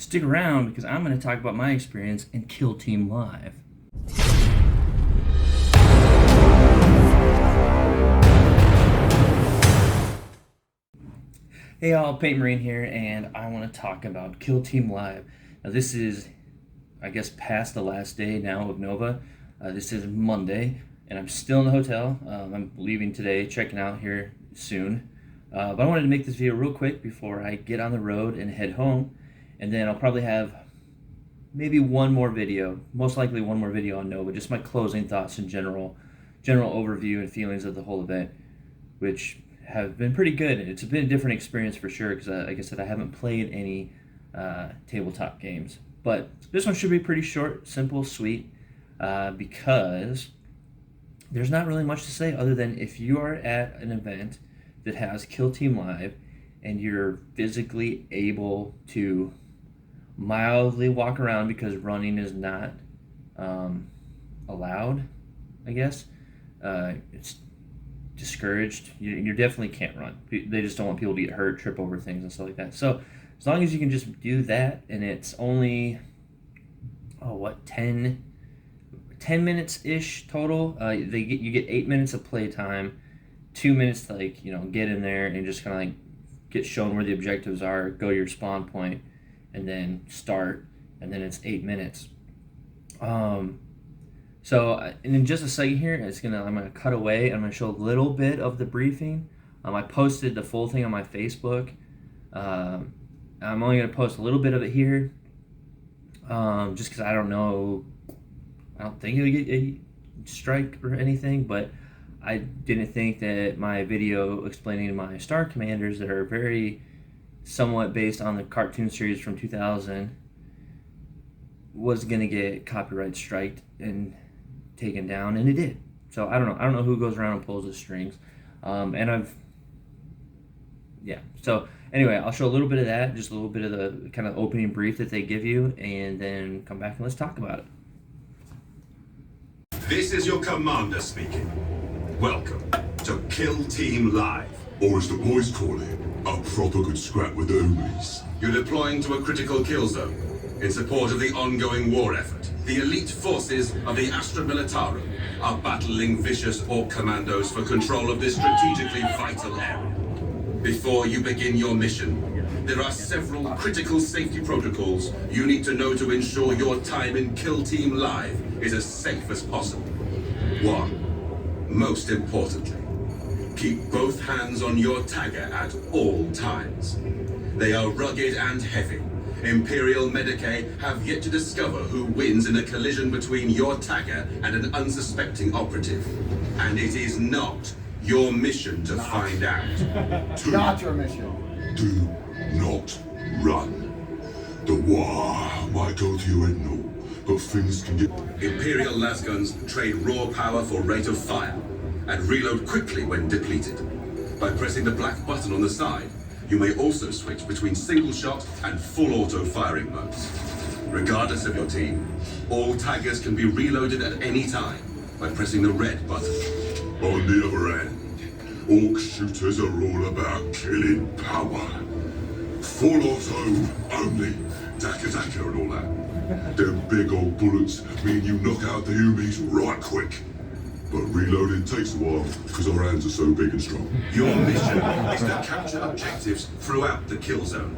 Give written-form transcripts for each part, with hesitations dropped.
Stick around because I'm going to talk about my experience in Kill Team Live. Hey y'all, Peyton Marine here, and I want to talk about Kill Team Live. Now this is, I guess, past the last day now of Nova. This is Monday, and I'm still in the hotel. I'm leaving today, checking out here soon. But I wanted to make this video real quick before I get on the road and head home. And then I'll probably have maybe one more video, most likely one more video on Nova, just my closing thoughts and general overview and feelings of the whole event, which have been pretty good. It's been a different experience for sure because, like I said, I haven't played any tabletop games. But this one should be pretty short, simple, sweet, because there's not really much to say other than if you are at an event that has Kill Team Live and you're physically able to mildly walk around because running is not allowed, I guess. It's discouraged. You definitely can't run. They just don't want people to get hurt, trip over things and stuff like that. So as long as you can just do that, and it's only 10 minutes ish total. You get 8 minutes of play time, 2 minutes to get in there and just kind of get shown where the objectives are, go to your spawn point, and then start, and then it's 8 minutes. So, and in just a second here, I'm gonna cut away. And I'm gonna show a little bit of the briefing. I posted the full thing on my Facebook. I'm only gonna post a little bit of it here, just because I don't know. I don't think it'll get a strike or anything, but I didn't think that my video explaining my star commanders that are very somewhat based on the cartoon series from 2000 was gonna get copyright striked and taken down, and it did. So I don't know who goes around and pulls the strings. So anyway, I'll show a little bit of that, just a little bit of the kind of opening brief that they give you, and then come back and let's talk about it. This is your commander speaking. Welcome to Kill Team Live. Or as the boys call it, a proper good scrap with the homies. You're deploying to a critical kill zone in support of the ongoing war effort. The elite forces of the Astra Militarum are battling vicious Orc commandos for control of this strategically vital area. Before you begin your mission, there are several critical safety protocols you need to know to ensure your time in Kill Team Live is as safe as possible. 1. Most importantly, keep both hands on your tagger at all times. They are rugged and heavy. Imperial Medicae have yet to discover who wins in a collision between your tagger and an unsuspecting operative. And it is not your mission to find out. 2. Not your mission. Do not run. The war might go to your head and all, but things can get... Imperial lasguns trade raw power for rate of fire and reload quickly when depleted. By pressing the black button on the side, you may also switch between single shot and full auto firing modes. Regardless of your team, all taggers can be reloaded at any time by pressing the red button. On the other hand, Orc shooters are all about killing power. Full auto only. Daka daka and all that. Them big old bullets mean you knock out the homies right quick. But reloading takes a while because our hands are so big and strong. Your mission is to capture objectives throughout the kill zone.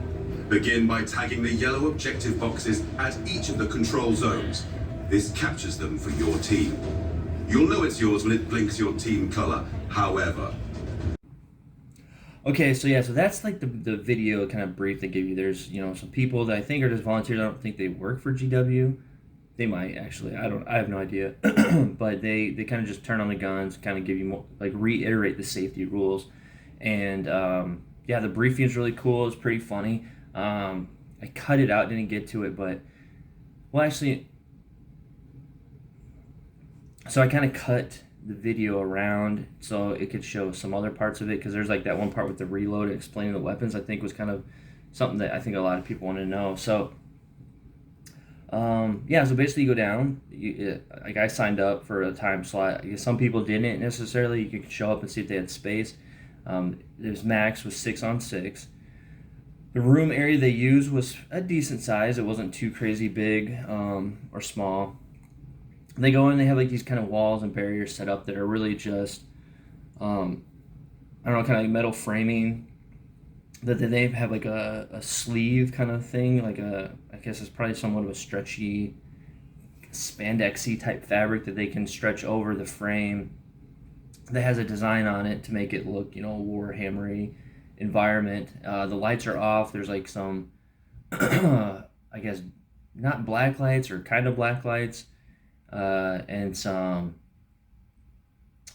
Begin by tagging the yellow objective boxes at each of the control zones. This captures them for your team. You'll know it's yours when it blinks your team color, however. Okay, so that's like the video kind of brief they give you. There's, some people that I think are just volunteers. I don't think they work for GW. They might actually. I have no idea. But they kind of just turn on the guns, kind of give you more, reiterate the safety rules. And the briefing is really cool. It's pretty funny. I cut it out, didn't get to it, but so I kind of cut the video around so it could show some other parts of it, because there's that one part with the reload and explaining the weapons. I think was kind of something that I think a lot of people want to know. So so basically you go down, I signed up for a time slot. I guess some people didn't necessarily. You could show up and see if they had space. There's max was 6 on 6. The room area they used was a decent size. It wasn't too crazy big or small. They go in, they have like these kind of walls and barriers set up that are really just, um, I don't know, kind of like metal framing. That they have like a sleeve kind of thing, like I guess it's probably somewhat of a stretchy, spandexy type fabric that they can stretch over the frame that has a design on it to make it look, Warhammery environment. The lights are off. There's like some, I guess, not black lights or kind of black lights, and some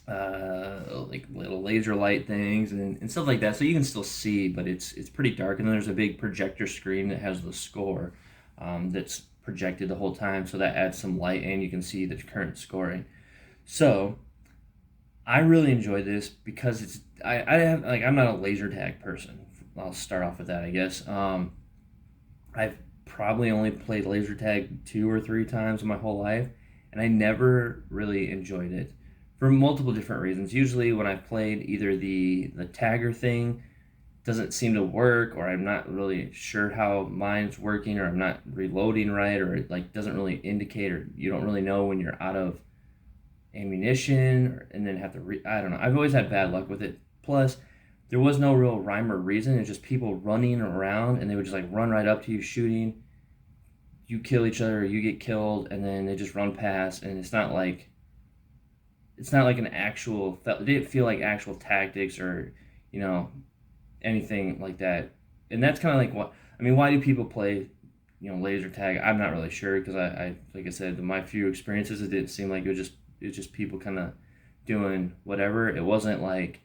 like little laser light things and stuff like that. So you can still see, but it's pretty dark. And then there's a big projector screen that has the score that's projected the whole time. So that adds some light and you can see the current scoring. So I really enjoy this because I have like I'm not a laser tag person. I'll start off with that, I guess. I've probably only played laser tag 2 or 3 times in my whole life, and I never really enjoyed it for multiple different reasons. Usually, when I've played, either the tagger thing doesn't seem to work, or I'm not really sure how mine's working, or I'm not reloading right, or it like doesn't really indicate, or you don't really know when you're out of ammunition, and then have to I don't know. I've always had bad luck with it. Plus, there was no real rhyme or reason. It's just people running around, and they would just like run right up to you, shooting. You kill each other, or you get killed, and then they just run past, and it's not like an actual. It didn't feel like actual tactics or, anything like that. And that's kind of like what I mean. Why do people play, laser tag? I'm not really sure because I like I said, my few experiences, it didn't seem like it was just people kind of doing whatever. It wasn't like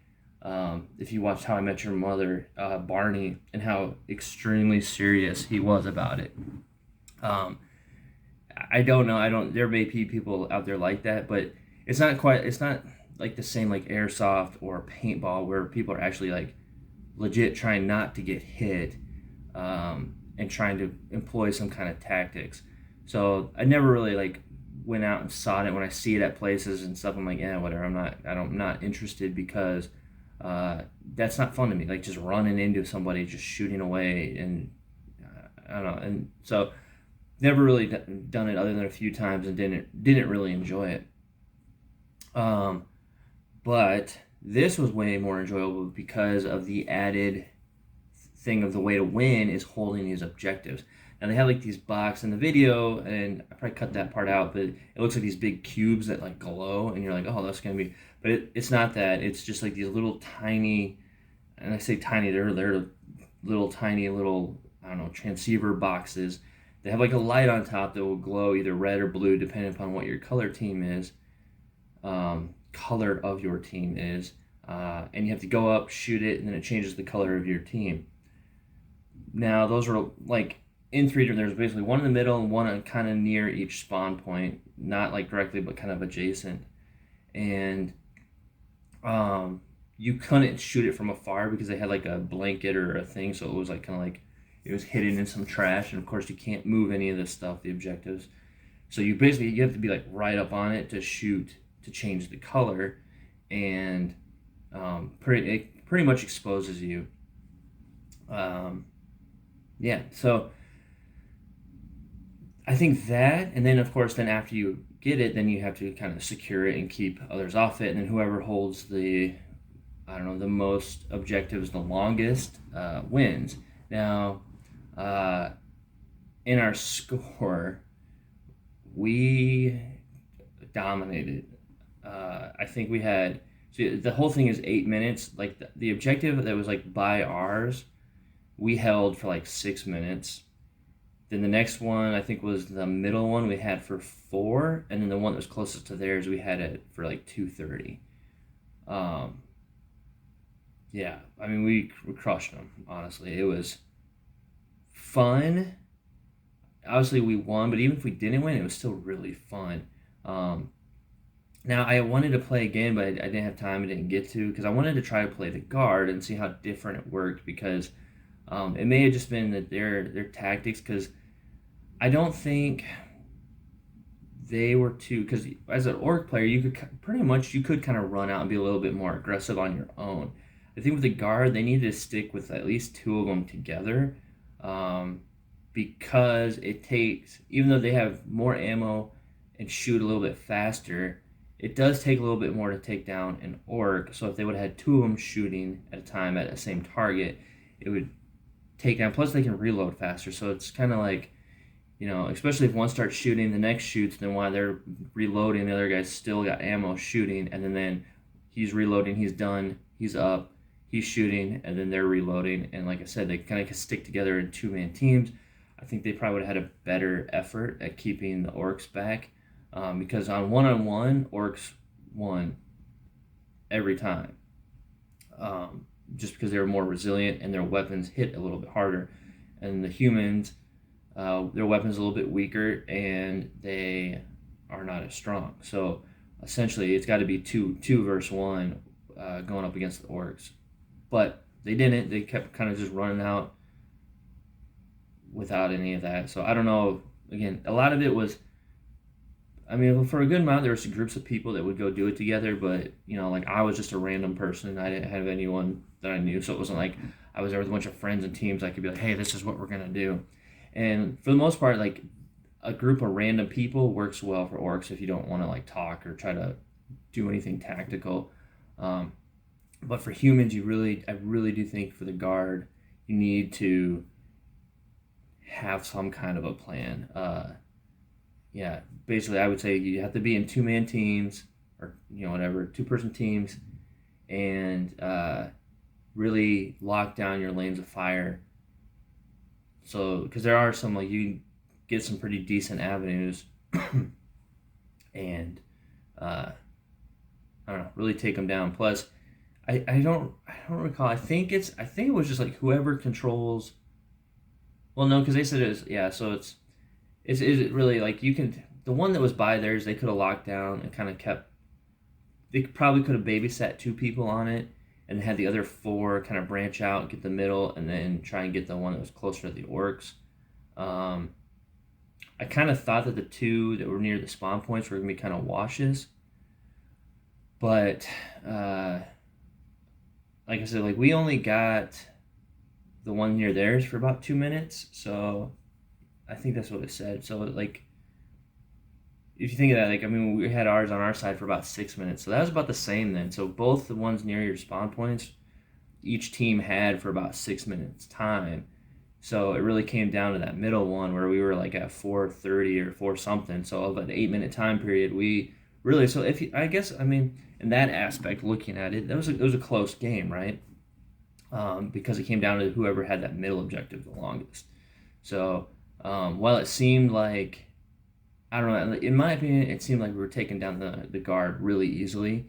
if you watched How I Met Your Mother, Barney, and how extremely serious he was about it. Um, I don't know. I don't. There may be people out there like that, but it's not quite. It's not like the same like airsoft or paintball where people are actually like legit trying not to get hit, and trying to employ some kind of tactics. So I never really like went out and sought it. When I see it at places and stuff, I'm like, yeah, whatever. I'm not interested because that's not fun to me. Like just running into somebody, just shooting away, and I don't know. And so never really done it other than a few times, and didn't really enjoy it. But this was way more enjoyable because of the added thing of the way to win is holding these objectives. Now they have like these box in the video, and I probably cut that part out, but it looks like these big cubes that like glow, and you're like, oh, that's gonna be. But it's not that. It's just like these little tiny, and I say tiny, they're little tiny little, I don't know, transceiver boxes. They have like a light on top that will glow either red or blue depending upon what your color of your team is, and you have to go up, shoot it, and then it changes the color of your team. Now those are like in 3 different. There's basically one in the middle and one kind of near each spawn point, not like directly but kind of adjacent. And you couldn't shoot it from afar because they had like a blanket or a thing, so it was like kind of like it was hidden in some trash. And of course you can't move any of this stuff, the objectives. So you have to be like right up on it to shoot to change the color, and it pretty much exposes you. Yeah, so I think that, and then of course, then after you get it, then you have to kind of secure it and keep others off it, and then whoever holds the most objectives the longest wins. Now, in our score, we dominated. I think we had. So the whole thing is 8 minutes. Like the objective that was like by ours, we held for like 6 minutes. Then the next one I think was the middle one we had for 4, and then the one that was closest to theirs we had it for like 2:30. Yeah, I mean we crushed them. Honestly, it was fun. Obviously we won, but even if we didn't win, it was still really fun. Now I wanted to play again, but I didn't have time. I didn't get to because I wanted to try to play the guard and see how different it worked, because it may have just been that their tactics, because I don't think they were too, because as an orc player you could kind of run out and be a little bit more aggressive on your own. I I think with the guard, they need to stick with at least two of them together, because it takes, even though they have more ammo and shoot a little bit faster, it does take a little bit more to take down an orc. So if they would have had two of them shooting at a time at the same target, it would take down. Plus, they can reload faster. So it's kind of like, especially if one starts shooting, the next shoots, then while they're reloading, the other guy's still got ammo shooting, and then he's reloading, he's done, he's up, he's shooting, and then they're reloading. And like I said, they kind of stick together in two-man teams. I think they probably would have had a better effort at keeping the orcs back, because on one-on-one, orcs won every time, just because they were more resilient and their weapons hit a little bit harder. And the humans, their weapons are a little bit weaker and they are not as strong. So essentially, it's got to be two versus one, going up against the orcs. But they didn't. They kept kind of just running out without any of that. So I don't know. Again, a lot of it was, for a good amount, there was groups of people that would go do it together, but, like I was just a random person. I didn't have anyone that I knew, so it wasn't like I was there with a bunch of friends and teams. I could be like, hey, this is what we're going to do. And for the most part, like, a group of random people works well for orcs if you don't want to, like, talk or try to do anything tactical. But for humans, I really do think for the guard, you need to have some kind of a plan. Basically, I would say you have to be in two-man teams or, whatever, two-person teams, and really lock down your lanes of fire. So, because there are some, like, you get some pretty decent avenues, and I don't know, really take them down. Plus, I don't recall. I think it was just like whoever controls. Well, no, because they said it was, yeah. So is it really like you can, the one that was by theirs, they could have locked down and kind of kept. They probably could have babysat two people on it and had the other four kind of branch out, get the middle, and then try and get the one that was closer to the orcs. I kind of thought that the two that were near the spawn points were going to be kind of washes. But, like I said, like, we only got the one near theirs for about 2 minutes. So I think that's what it said. So, like, if you think of that, like, we had ours on our side for about 6 minutes. So that was about the same then. So both the ones near your spawn points, each team had for about 6 minutes time. So it really came down to that middle one where we were like at 4:30 or 4 something. So of an 8 minute time period, we really, so if you, I guess, in that aspect, looking at it, it was a close game, right? Because it came down to whoever had that middle objective the longest. So while it seemed like, I don't know, in my opinion, it seemed like we were taking down the guard really easily.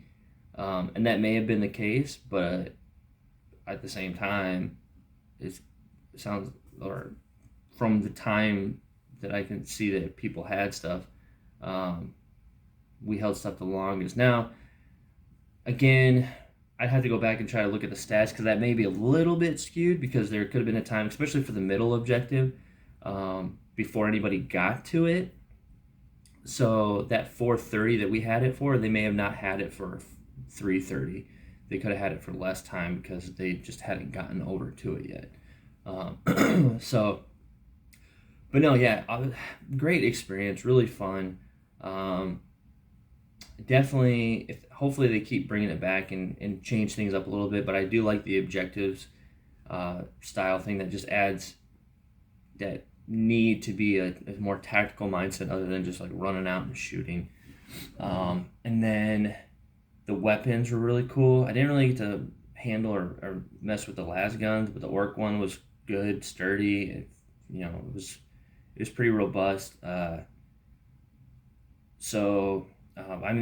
And that may have been the case, but at the same time, it sounds, or from the time that I can see that people had stuff, we held stuff the longest. Now, again, I'd have to go back and try to look at the stats because that may be a little bit skewed because there could have been a time, especially for the middle objective, before anybody got to it. So that 4:30 that we had it for, they may have not had it for 3:30. They could have had it for less time because they just hadn't gotten over to it yet. So, but no, yeah, great experience, really fun. Definitely, hopefully they keep bringing it back and change things up a little bit, but I do like the objectives style thing that just adds that need to be a more tactical mindset other than just like running out and shooting. And then the weapons were really cool. I didn't really get to handle or mess with the las guns, but the orc one was good, sturdy. It was pretty robust. They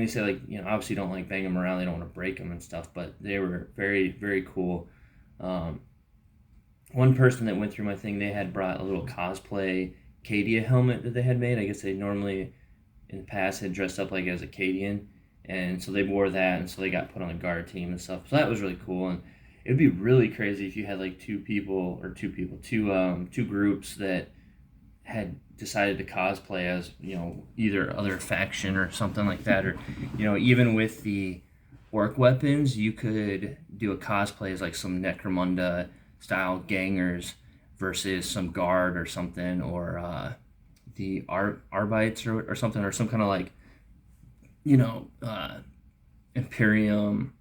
say, like, obviously don't like bang them around. They don't want to break them and stuff, but they were very, very cool. One person that went through my thing, they had brought a little cosplay Cadia helmet that they had made. I guess they normally in the past had dressed up like as a Cadian, and so they wore that, and so they got put on the guard team and stuff. So that was really cool, and it would be really crazy if you had like two groups that had decided to cosplay as either other faction or something like that, or even with the orc weapons, you could do a cosplay as like some Necromunda style gangers versus some guard or something, or the Arbites or something, or some kind of like, you know, Imperium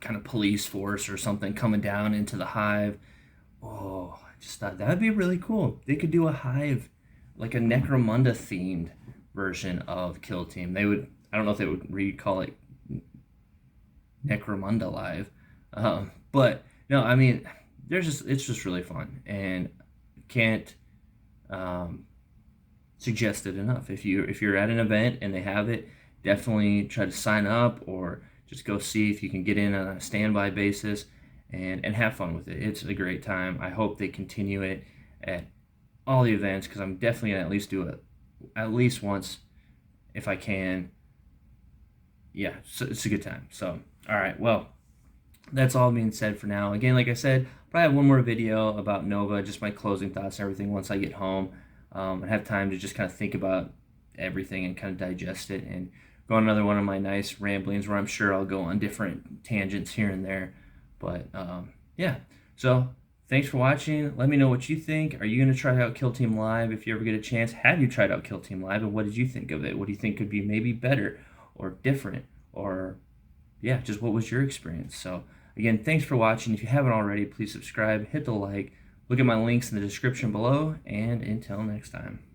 kind of police force or something coming down into the hive. Oh, I just thought that would be really cool. They could do a hive, like a Necromunda themed version of Kill Team. They would, I don't know if they would recall it Necromunda Live, but no, I mean, it's just really fun, and can't suggest it enough. If you're at an event and they have it, definitely try to sign up, or just go see if you can get in on a standby basis, and have fun with it. It's a great time. I hope they continue it at all the events, because I'm definitely gonna at least do it at least once if I can. Yeah, so it's a good time. So, all right, well, that's all being said for now. Again, like I said, probably have one more video about Nova, just my closing thoughts and everything once I get home, and have time to just kind of think about everything and kind of digest it, and go on another one of my nice ramblings where I'm sure I'll go on different tangents here and there. But yeah, so thanks for watching. Let me know what you think. Are you going to try out Kill Team Live if you ever get a chance? Have you tried out Kill Team Live, and what did you think of it? What do you think could be maybe better or different, or yeah, just what was your experience? So again, thanks for watching. If you haven't already, please subscribe, hit the like, look at my links in the description below, and until next time.